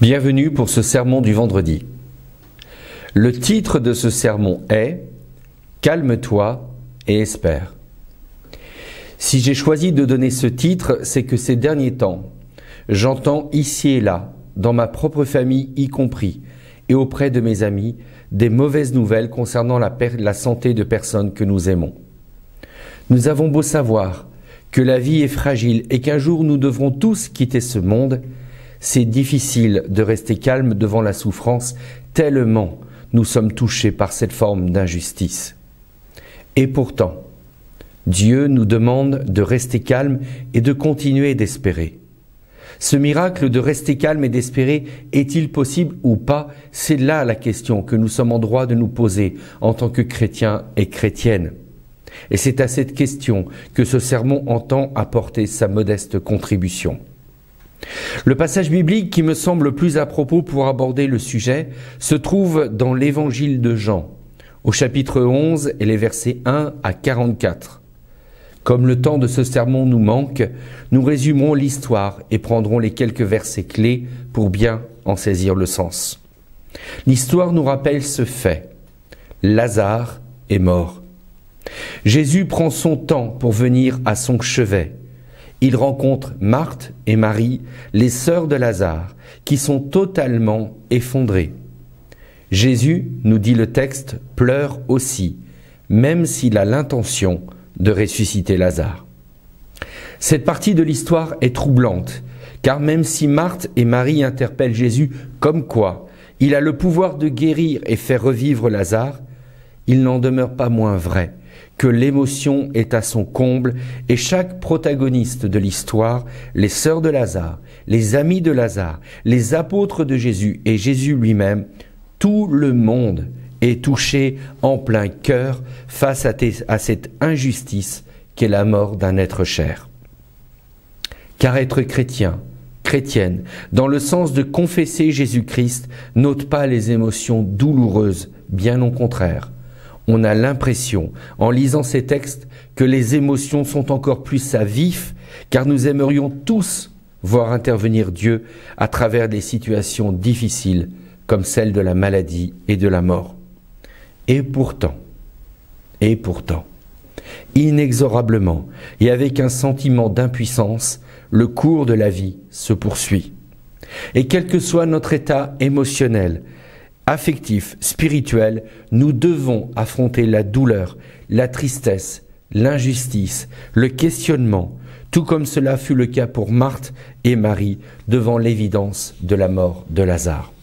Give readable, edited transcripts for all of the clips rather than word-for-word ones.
Bienvenue pour ce sermon du vendredi. Le titre de ce sermon est « Calme-toi et espère ». Si j'ai choisi de donner ce titre, c'est que ces derniers temps, j'entends ici et là, dans ma propre famille y compris, et auprès de mes amis, des mauvaises nouvelles concernant la santé de personnes que nous aimons. Nous avons beau savoir que la vie est fragile et qu'un jour nous devrons tous quitter ce monde, c'est difficile de rester calme devant la souffrance, tellement nous sommes touchés par cette forme d'injustice. Et pourtant, Dieu nous demande de rester calme et de continuer d'espérer. Ce miracle de rester calme et d'espérer, est-il possible ou pas? C'est là la question que nous sommes en droit de nous poser en tant que chrétiens et chrétiennes. Et c'est à cette question que ce sermon entend apporter sa modeste contribution. Le passage biblique qui me semble le plus à propos pour aborder le sujet se trouve dans l'évangile de Jean, au chapitre 11 et les versets 1 à 44. Comme le temps de ce sermon nous manque, nous résumerons l'histoire et prendrons les quelques versets clés pour bien en saisir le sens. L'histoire nous rappelle ce fait. Lazare est mort. Jésus prend son temps pour venir à son chevet. Il rencontre Marthe et Marie, les sœurs de Lazare, qui sont totalement effondrées. Jésus, nous dit le texte, pleure aussi, même s'il a l'intention de ressusciter Lazare. Cette partie de l'histoire est troublante, car même si Marthe et Marie interpellent Jésus comme quoi il a le pouvoir de guérir et faire revivre Lazare, il n'en demeure pas moins vrai que l'émotion est à son comble et chaque protagoniste de l'histoire, les sœurs de Lazare, les amis de Lazare, les apôtres de Jésus et Jésus lui-même, tout le monde est touché en plein cœur face à cette injustice qu'est la mort d'un être cher. Car être chrétien, chrétienne, dans le sens de confesser Jésus-Christ, n'ôte pas les émotions douloureuses, bien au contraire. On a l'impression, en lisant ces textes, que les émotions sont encore plus à vif, car nous aimerions tous voir intervenir Dieu à travers des situations difficiles, comme celle de la maladie et de la mort. Et pourtant, inexorablement, et avec un sentiment d'impuissance, le cours de la vie se poursuit. Et quel que soit notre état émotionnel, affectif, spirituel, nous devons affronter la douleur, la tristesse, l'injustice, le questionnement, tout comme cela fut le cas pour Marthe et Marie devant l'évidence de la mort de Lazare.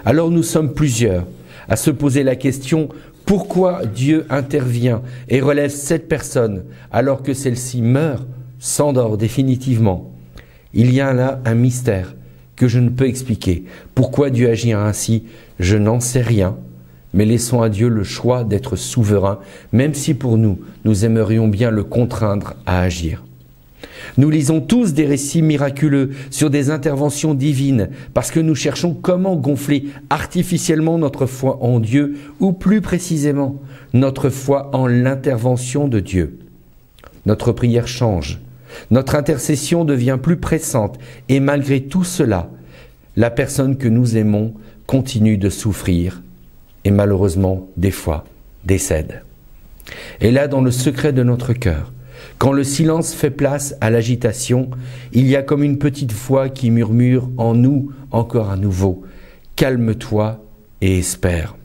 Alors nous sommes plusieurs à se poser la question: pourquoi Dieu intervient et relève cette personne alors que celle-ci meurt, s'endort définitivement? Il y a là un mystère que je ne peux expliquer. Pourquoi Dieu agit ainsi, je n'en sais rien, mais laissons à Dieu le choix d'être souverain, même si pour nous, nous aimerions bien le contraindre à agir. Nous lisons tous des récits miraculeux sur des interventions divines, parce que nous cherchons comment gonfler artificiellement notre foi en Dieu, ou plus précisément, notre foi en l'intervention de Dieu. Notre prière change. Notre intercession devient plus pressante et malgré tout cela, la personne que nous aimons continue de souffrir et malheureusement, des fois, décède. Et là, dans le secret de notre cœur, quand le silence fait place à l'agitation, il y a comme une petite voix qui murmure en nous encore à nouveau « Calme-toi et espère ».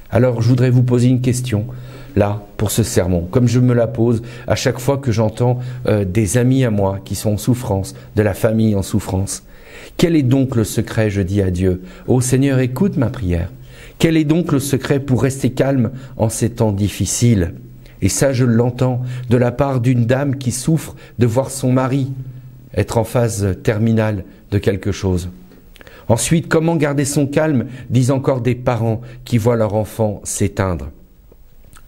Alors, je voudrais vous poser une question, là, pour ce sermon, comme je me la pose à chaque fois que j'entends des amis à moi qui sont en souffrance, de la famille en souffrance. Quel est donc le secret, je dis à Dieu? Ô Seigneur, écoute ma prière. Quel est donc le secret pour rester calme en ces temps difficiles? Et ça, je l'entends de la part d'une dame qui souffre de voir son mari être en phase terminale de quelque chose. Ensuite, comment garder son calme, disent encore des parents qui voient leur enfant s'éteindre.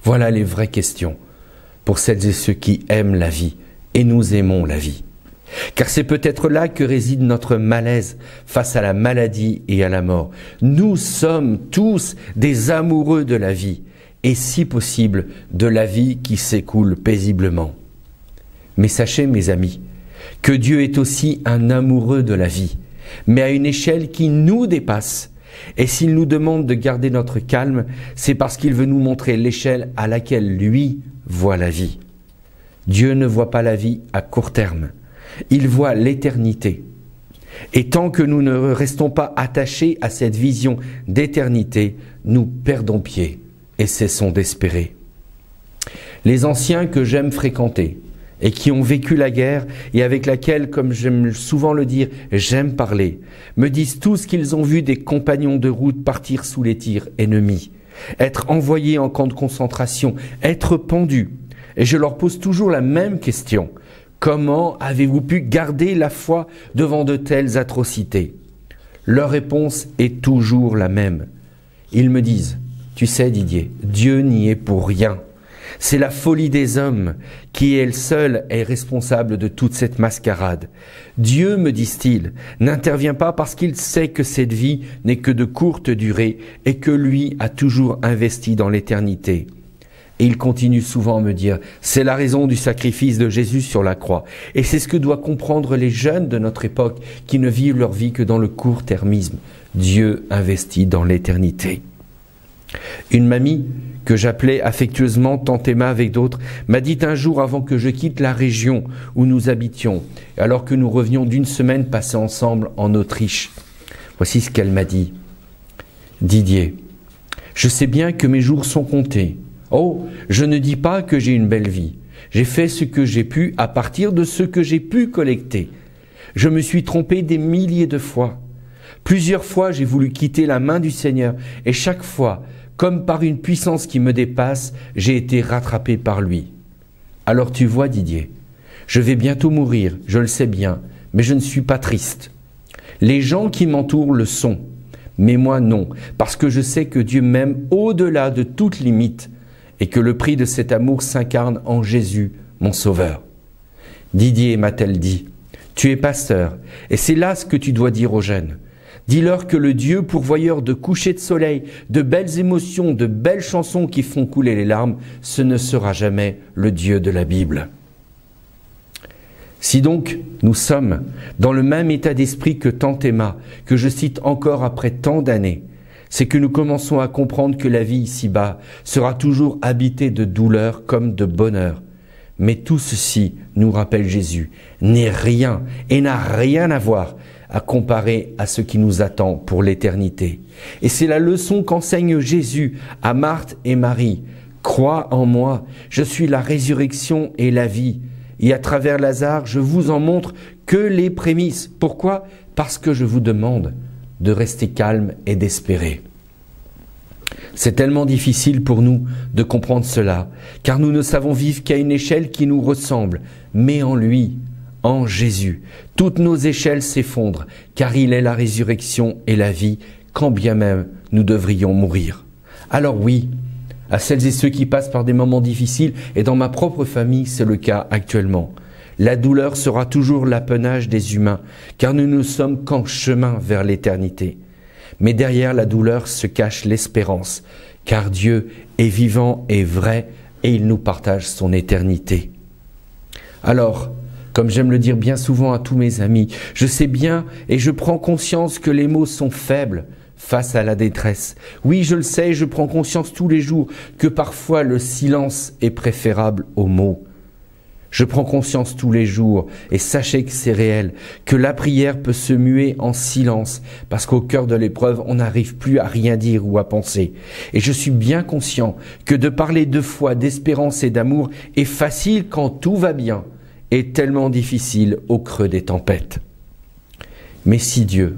Voilà les vraies questions pour celles et ceux qui aiment la vie, et nous aimons la vie. Car c'est peut-être là que réside notre malaise face à la maladie et à la mort. Nous sommes tous des amoureux de la vie, et si possible, de la vie qui s'écoule paisiblement. Mais sachez, mes amis, que Dieu est aussi un amoureux de la vie, mais à une échelle qui nous dépasse. Et s'il nous demande de garder notre calme, c'est parce qu'il veut nous montrer l'échelle à laquelle lui voit la vie. Dieu ne voit pas la vie à court terme, il voit l'éternité. Et tant que nous ne restons pas attachés à cette vision d'éternité, nous perdons pied et cessons d'espérer. Les anciens que j'aime fréquenter et qui ont vécu la guerre et avec laquelle, comme j'aime souvent le dire, j'aime parler, me disent tout ce qu'ils ont vu des compagnons de route partir sous les tirs ennemis, être envoyés en camp de concentration, être pendus. Et je leur pose toujours la même question. Comment avez-vous pu garder la foi devant de telles atrocités? Leur réponse est toujours la même. Ils me disent, tu sais Didier, Dieu n'y est pour rien. C'est la folie des hommes qui, elle seule, est responsable de toute cette mascarade. Dieu, me disent-ils, n'intervient pas parce qu'il sait que cette vie n'est que de courte durée et que lui a toujours investi dans l'éternité. Et il continue souvent à me dire, c'est la raison du sacrifice de Jésus sur la croix. Et c'est ce que doivent comprendre les jeunes de notre époque qui ne vivent leur vie que dans le court-termisme. Dieu investit dans l'éternité. Une mamie que j'appelais affectueusement Tante Emma avec d'autres m'a dit un jour avant que je quitte la région où nous habitions, alors que nous revenions d'une semaine passée ensemble en Autriche. Voici ce qu'elle m'a dit. Didier, je sais bien que mes jours sont comptés. Oh, je ne dis pas que j'ai une belle vie. J'ai fait ce que j'ai pu à partir de ce que j'ai pu collecter. Je me suis trompé des milliers de fois. Plusieurs fois, j'ai voulu quitter la main du Seigneur et chaque fois, comme par une puissance qui me dépasse, j'ai été rattrapé par lui. Alors tu vois, Didier, je vais bientôt mourir, je le sais bien, mais je ne suis pas triste. Les gens qui m'entourent le sont, mais moi non, parce que je sais que Dieu m'aime au-delà de toute limite et que le prix de cet amour s'incarne en Jésus, mon Sauveur. Didier, m'a-t-elle dit, tu es pasteur, et c'est là ce que tu dois dire aux jeunes. Dis-leur que le Dieu pourvoyeur de coucher de soleil, de belles émotions, de belles chansons qui font couler les larmes, ce ne sera jamais le Dieu de la Bible. Si donc nous sommes dans le même état d'esprit que Tante Emma, que je cite encore après tant d'années, c'est que nous commençons à comprendre que la vie ici-bas sera toujours habitée de douleur comme de bonheur. Mais tout ceci, nous rappelle Jésus, n'est rien et n'a rien à voir à comparer à ce qui nous attend pour l'éternité. Et c'est la leçon qu'enseigne Jésus à Marthe et Marie. Crois en moi, je suis la résurrection et la vie. Et à travers Lazare, je vous en montre que les prémices. Pourquoi? Parce que je vous demande de rester calme et d'espérer. C'est tellement difficile pour nous de comprendre cela, car nous ne savons vivre qu'à une échelle qui nous ressemble, mais en lui, en Jésus, toutes nos échelles s'effondrent, car il est la résurrection et la vie, quand bien même nous devrions mourir. Alors oui, à celles et ceux qui passent par des moments difficiles, et dans ma propre famille, c'est le cas actuellement, la douleur sera toujours l'apanage des humains, car nous ne sommes qu'en chemin vers l'éternité. Mais derrière la douleur se cache l'espérance, car Dieu est vivant et vrai, et il nous partage son éternité. Alors, comme j'aime le dire bien souvent à tous mes amis, je sais bien et je prends conscience que les mots sont faibles face à la détresse. Oui, je le sais, je prends conscience tous les jours que parfois le silence est préférable aux mots. Je prends conscience tous les jours, et sachez que c'est réel, que la prière peut se muer en silence, parce qu'au cœur de l'épreuve, on n'arrive plus à rien dire ou à penser. Et je suis bien conscient que de parler de foi, d'espérance et d'amour est facile quand tout va bien, et tellement difficile au creux des tempêtes. Mais si Dieu,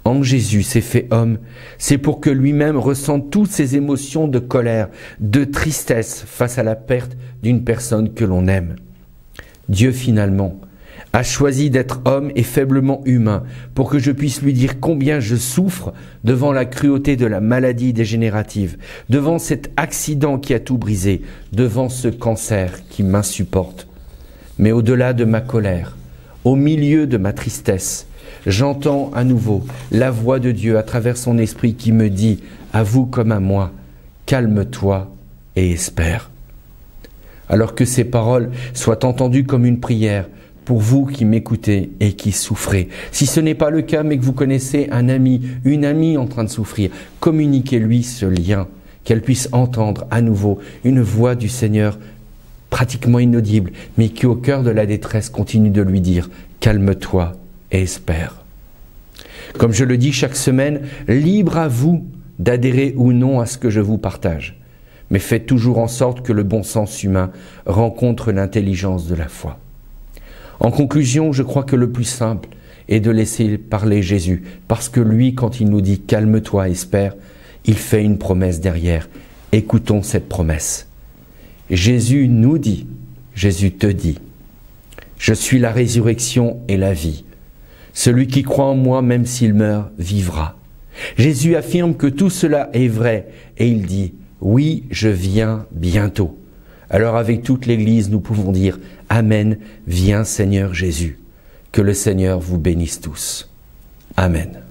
en Jésus, s'est fait homme, c'est pour que lui-même ressente toutes ces émotions de colère, de tristesse face à la perte d'une personne que l'on aime. Dieu finalement a choisi d'être homme et faiblement humain pour que je puisse lui dire combien je souffre devant la cruauté de la maladie dégénérative, devant cet accident qui a tout brisé, devant ce cancer qui m'insupporte. Mais au-delà de ma colère, au milieu de ma tristesse, j'entends à nouveau la voix de Dieu à travers son esprit qui me dit, à vous comme à moi, calme-toi et espère. Alors que ces paroles soient entendues comme une prière, pour vous qui m'écoutez et qui souffrez. Si ce n'est pas le cas, mais que vous connaissez un ami, une amie en train de souffrir, communiquez-lui ce lien, qu'elle puisse entendre à nouveau une voix du Seigneur pratiquement inaudible, mais qui au cœur de la détresse continue de lui dire « Calme-toi et espère ». Comme je le dis chaque semaine, libre à vous d'adhérer ou non à ce que je vous partage, mais faites toujours en sorte que le bon sens humain rencontre l'intelligence de la foi. En conclusion, je crois que le plus simple est de laisser parler Jésus, parce que lui, quand il nous dit « Calme-toi, espère », il fait une promesse derrière. Écoutons cette promesse. Jésus nous dit, Jésus te dit, « Je suis la résurrection et la vie. Celui qui croit en moi, même s'il meurt, vivra. » Jésus affirme que tout cela est vrai et il dit « Oui, je viens bientôt. » Alors avec toute l'Église, nous pouvons dire « Amen, viens Seigneur Jésus. » Que le Seigneur vous bénisse tous. Amen.